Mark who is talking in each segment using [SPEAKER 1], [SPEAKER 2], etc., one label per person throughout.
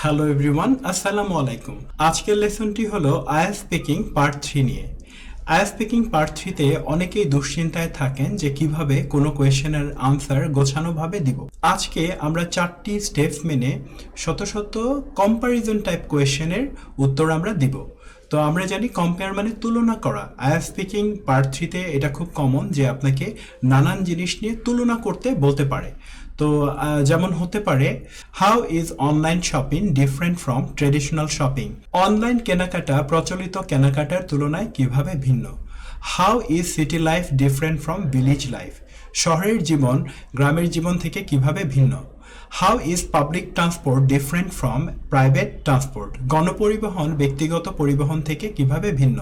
[SPEAKER 1] Hello everyone, আসসালামু আলাইকুম। আজকের লেসনটি হলো আইএলটিএস স্পিকিং পার্ট 3 নিয়ে। আইএলটিএস স্পিকিং পার্ট 3তে অনেকেই দুশ্চিন্তায় থাকেন যে কিভাবে কোনো কোয়েশ্চেনের আনসার গোছানোভাবে দিব। আজকে আমরা 4টি স্টেপস মেনে শত শত কম্প্যারিজন টাইপ কোয়েশ্চেনের উত্তর আমরা দিব। তো আমরা জানি কম্পেয়ার মানে তুলনা করা। আইএলটিএস স্পিকিং পার্ট 3তে এটা খুব কমন যে আপনাকে নানান জিনিস নিয়ে তুলনা করতে বলতে পারে। তো যেমন হতে পারে, how is online shopping different from traditional shopping? Online কেনাকাটা প্রচলিত কেনাকাটার তুলনায় কিভাবে ভিন্ন? How is city life different from village life? শহরের জীবন গ্রামের জীবন থেকে কিভাবে ভিন্ন? How is public transport different from private transport? গণপরিবহন ব্যক্তিগত পরিবহন থেকে কিভাবে ভিন্ন?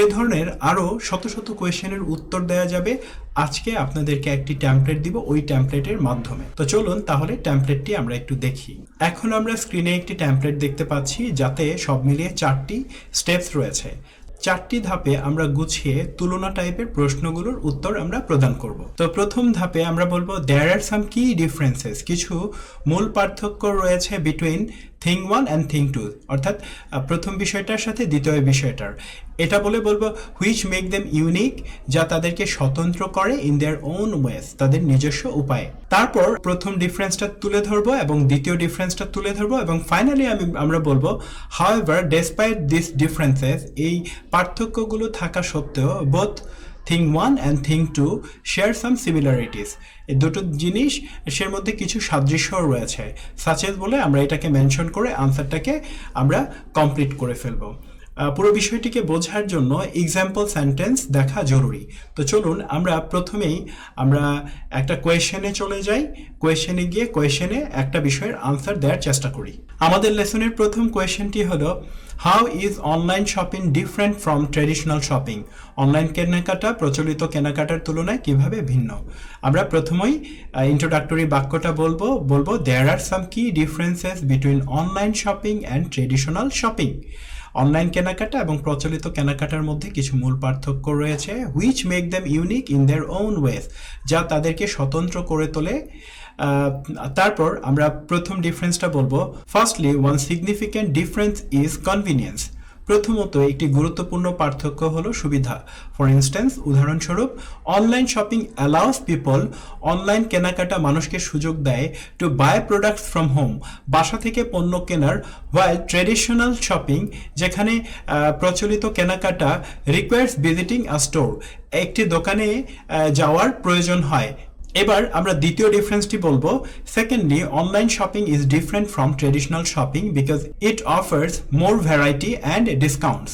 [SPEAKER 1] এ ধরনের আরও শত শত কোয়েশ্চেনের উত্তর দেওয়া যাবে। আজকে আপনাদেরকে একটি ট্যাম্পলেট দিব, ওই ট্যাম্পলেটের মাধ্যমে। তো চলুন তাহলে ট্যাম্পলেটটি আমরা একটু দেখি। এখন আমরা স্ক্রিনে একটি ট্যাম্পলেট দেখতে পাচ্ছি যাতে সব মিলিয়ে 4টি স্টেপস রয়েছে। 4টি ধাপে আমরা গুছিয়ে তুলনা টাইপের প্রশ্নগুলোর উত্তর আমরা প্রদান করব। তো প্রথম ধাপে আমরা বলবো দেয়ার আর সাম কি ডিফারেন্সেস, কিছু মূল পার্থক্য রয়েছে বিটুইন থিং 1 অ্যান্ড থিং 2, অর্থাৎ প্রথম বিষয়টার সাথে দ্বিতীয় বিষয়টার। এটা বলবো হুইচ মেক দেম ইউনিক, যা তাদেরকে স্বতন্ত্র করে ইন দেয়ার ওন ওয়েজ, তাদের নিজস্ব উপায়ে। তারপর প্রথম ডিফারেন্সটা তুলে ধরবো এবং দ্বিতীয় ডিফারেন্সটা তুলে ধরবো এবং ফাইনালি আমরা বলবো হাউএভার ডেসপাইট দিস ডিফারেন্সেস, এই পার্থক্যগুলো থাকা সত্ত্বেও both thing 1 and thing 2 share some similarities, এই দুটো জিনিস এর মধ্যে কিছু সাদৃশ্য রয়েছে। সাচেস বলে আমরা এটাকে মেনশন করে আনসারটাকে আমরা কমপ্লিট করে ফেলবো। পুরো বিষয়টিকে বোঝার জন্য এক্সাম্পল সেন্টেন্স দেখা জরুরি। তো চলুন আমরা প্রথমেই আমরা একটা কোয়েশ্চেনে চলে যাই। কোয়েশ্চেনে গিয়ে কোয়েশ্চেনে একটা বিষয়ের আনসার দেওয়ার চেষ্টা করি। আমাদের লেসনের প্রথম কোয়েশ্চেনটি হলো how is online shopping different from traditional shopping? Online কেনাকাটা প্রচলিত কেনাকাটার তুলনায় কিভাবে ভিন্ন? আমরা প্রথমেই ইন্ট্রোডাক্টরি বাক্যটা বলবো দেয়ার are some key differences between online shopping and traditional shopping. Online কেনাকাটা এবং প্রচলিত কেনাকাটার মধ্যে কিছু মূল পার্থক্য রয়েছে। Which make them unique in their own ways, যা তাদেরকে স্বতন্ত্র করে তোলে। তারপর আমরা প্রথম ডিফারেন্সটা বলবো firstly one significant difference is convenience. প্রথমত একটি গুরুত্বপূর্ণ পার্থক্য হলো সুবিধা। ফর ইনস্ট্যান্স, উদাহরণস্বরূপ, online shopping allows people, online কেনাকাটা মানুষকে সুযোগ দেয় to buy products from home, বাসা থেকে পণ্য কেনার। হোয়াইল ট্রেডিশনাল শপিং, যেখানে প্রচলিত কেনাকাটা রিকোয়ার্স ভিজিটিং আ স্টোর, একটি দোকানে যাওয়ার প্রয়োজন হয়। এবার আমরা দ্বিতীয় ডিফারেন্সটি বলবো secondly online shopping is different from traditional shopping because it offers more variety and discounts.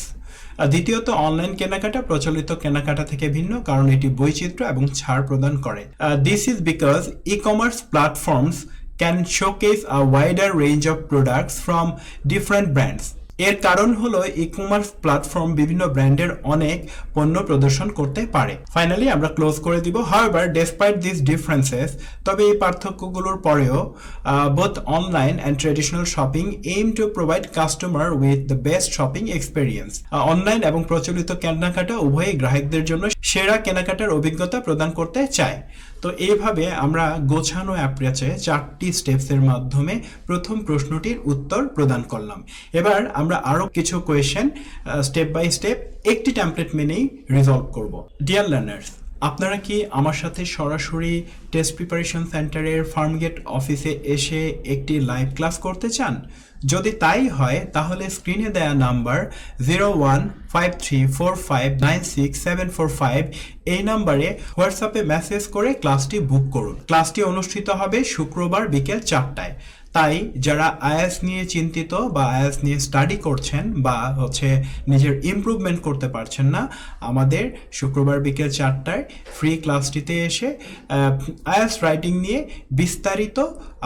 [SPEAKER 1] দ্বিতীয়ত অনলাইন কেনাকাটা প্রচলিত কেনাকাটা থেকে ভিন্ন কারণ এটি বৈচিত্র্য এবং ছাড় প্রদান করে। This is because e commerce platforms can showcase a wider range of products from different brands. এর কারণ হলো ই কমার্স প্ল্যাটফর্ম বিভিন্ন ব্র্যান্ডের অনেক পণ্য প্রদর্শন করতে পারে। ফাইনালি আমরা ক্লোজ করে দিব হাউএভার ডেসপাইট দিস ডিফারেন্সেস, তবে এই পার্থক্যগুলোর পরেও both online and traditional shopping aim to provide customer with the best shopping experience. Online এবং প্রচলিত কেনাকাটা উভয়ই গ্রাহকদের জন্য সেরা কেনাকাটার অভিজ্ঞতা প্রদান করতে চায়। তো এইভাবে আমরা গোছানো অ্যাপ্রোচে 4টি স্টেপসের মাধ্যমে প্রথম প্রশ্নটির উত্তর প্রদান করলাম। এবার আমরা আরও কিছু কোয়েশ্চেন স্টেপ বাই স্টেপ একটি টেমপ্লেট মেনেই রিজলভ করব। ডিয়ার লার্নার্স, আপনারা কি আমার সাথে সরাসরি টেস্ট প্রিপারেশন সেন্টারের ফার্মগেট অফিসে এসে একটি লাইভ ক্লাস করতে চান? যদি তাই হয় তাহলে স্ক্রিনে দেয়া নাম্বার 015345967745 এই নাম্বারে হোয়াটসঅ্যাপে মেসেজ করে ক্লাসটি বুক করুন। ক্লাসটি অনুষ্ঠিত হবে শুক্রবার বিকেল 4টায়। তাই যারা আইএলটিএস নিয়ে চিন্তিত বা আইএলটিএস নিয়ে স্টাডি করছেন বা নিজের ইমপ্রুভমেন্ট করতে পারছেন না, আমাদের শুক্রবার বিকেল 4টায় ফ্রি ক্লাসটিতে এসে আইএলটিএস রাইটিং নিয়ে বিস্তারিত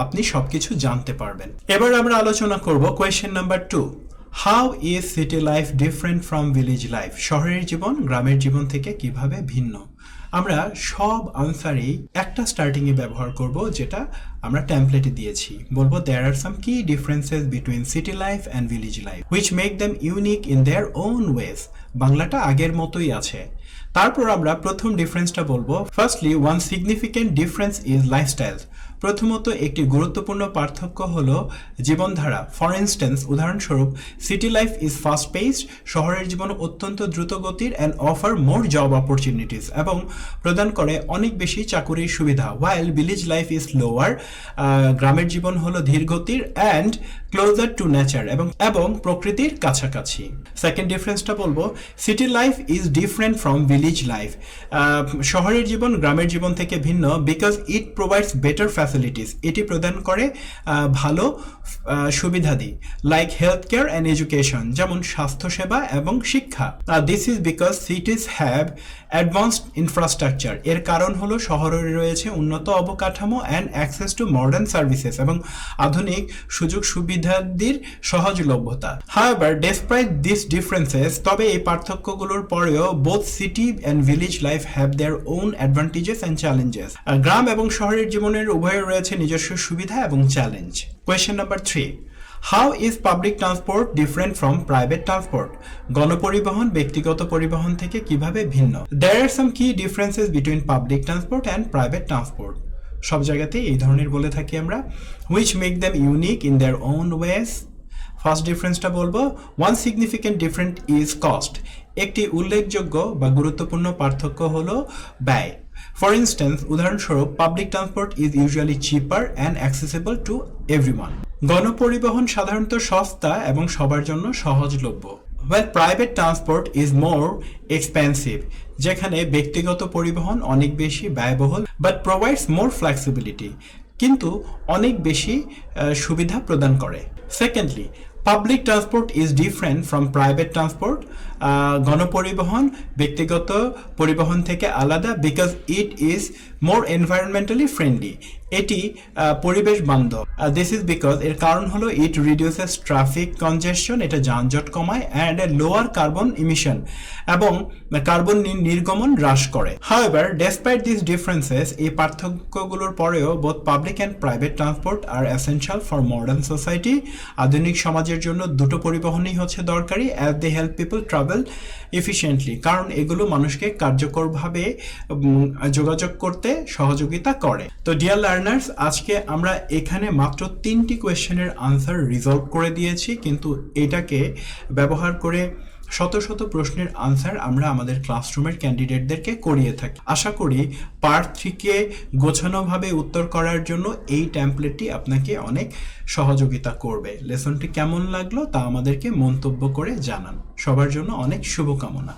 [SPEAKER 1] আপনি সবকিছু জানতে পারবেন। এবার আমরা আলোচনা করব question number 2, how is city life different from village life? শহরের জীবন গ্রামের জীবন থেকে কিভাবে ভিন্ন? আমরা সব আনসারেই একটা স্টার্টিংয়ে ব্যবহার করব যেটা আমরা টেমপ্লেটে দিয়েছি। বলবো দেয়ার are some key differences between city life and village life which make them unique in their own ways. বাংলাটা আগের মতোই আছে। তারপর আমরা প্রথম ডিফারেন্সটা বলবো firstly one significant difference is lifestyle. প্রথমত একটি গুরুত্বপূর্ণ পার্থক্য হলো জীবনধারা। ফর ইনস্ট্যান্স, উদাহরণস্বরূপ, city life is fast paced, শহরের জীবন অত্যন্ত দ্রুত গতির, and offer more job opportunities, এবং প্রদান করে অনেক বেশি চাকুরির সুবিধা। While village life is lower, গ্রামের জীবন হলো ধীর গতির, অ্যান্ড ক্লোজার টু নেচার, এবং প্রকৃতির কাছাকাছি। সেকেন্ড ডিফারেন্সটা বলবো, city life is different from village life. শহরের জীবন গ্রামের জীবন থেকে ভিন্ন, because it provides better facilities, এটি প্রদান করে ভালো সুবিধাদি, like health care and education, যেমন স্বাস্থ্যসেবা এবং শিক্ষা। This is because cities have advanced infrastructure, এর কারণ হলো শহরে রয়েছে উন্নত অবকাঠামো and access to modern services, এবং আধুনিক সুযোগ সুবিধাদির সহজলভ্যতা। হাউএভার, ডেসপাইট দিস ডিফারেন্সেস, তবে এই পার্থক্যগুলোর পরেও both city and village life have their own advantages and challenges. গ্রাম এবং শহরের জীবনের উভয়ের রয়েছে নিজস্ব সুবিধা এবং challenge. Question number 3, how is public transport different from private transport? গণপরিবহন ব্যক্তিগত পরিবহন থেকে কিভাবে ভিন্ন? দেয়ার are some key differences between public transport and private transport. সব জায়গাতেই এই ধরনের বলে থাকি আমরা। Which make them unique in their own ways. First ডিফারেন্সটা বলবো, one significant different is cost. একটি উল্লেখযোগ্য বা গুরুত্বপূর্ণ পার্থক্য হলো ব্যয়। ফর ইনস্ট্যান্স, উদাহরণস্বরূপ, public transport is usually cheaper and accessible to everyone. গণপরিবহন সাধারণত সস্তা এবং সবার জন্য সহজলভ্য। While private transport is more expensive, যেখানে ব্যক্তিগত পরিবহন অনেক বেশি ব্যয়বহুল, but provides more flexibility, কিন্তু অনেক বেশি সুবিধা প্রদান করে। Secondly, public transport is different from private transport. গণপরিবহন ব্যক্তিগত পরিবহন থেকে আলাদা, because it is more environmentally friendly, এটি পরিবেশ বান্ধব। দিস ইজ বিকজ, এর কারণ হলো ইট রিডিউসেস ট্রাফিক কনজেশন, এটা যানজট কমায়, অ্যান্ড লোয়ার কার্বন ইমিশন, এবং কার্বন নির্গমন হ্রাস করে। হাউএভার, ডেসপাইট দিস ডিফারেন্সেস, এই পার্থক্যগুলোর পরেও both public and private transport are essential for modern society. আধুনিক সমাজের জন্য দুটো পরিবহনই হচ্ছে দরকারি, as they help people travel efficiently, কারণ এগুলো মানুষকে কার্যকরভাবে যোগাযোগ করতে সহযোগিতা করে। তো ডিয়ার লার্নার্স, আজকে আমরা এখানে মাত্র 3টি কোয়েশ্চেনের আনসার রিজলভ করে দিয়েছি, কিন্তু এটাকে ব্যবহার করে শত শত প্রশ্নের আনসার আমরা আমাদের ক্লাসরুমের ক্যান্ডিডেটদেরকে করিয়ে থাকি। আশা করি পার্ট 3কে গোছানোভাবে উত্তর করার জন্য এই টেমপ্লেটটি আপনাকে অনেক সহযোগিতা করবে। লেসনটি কেমন লাগলো তা আমাদেরকে মন্তব্য করে জানান। সবার জন্য অনেক শুভকামনা।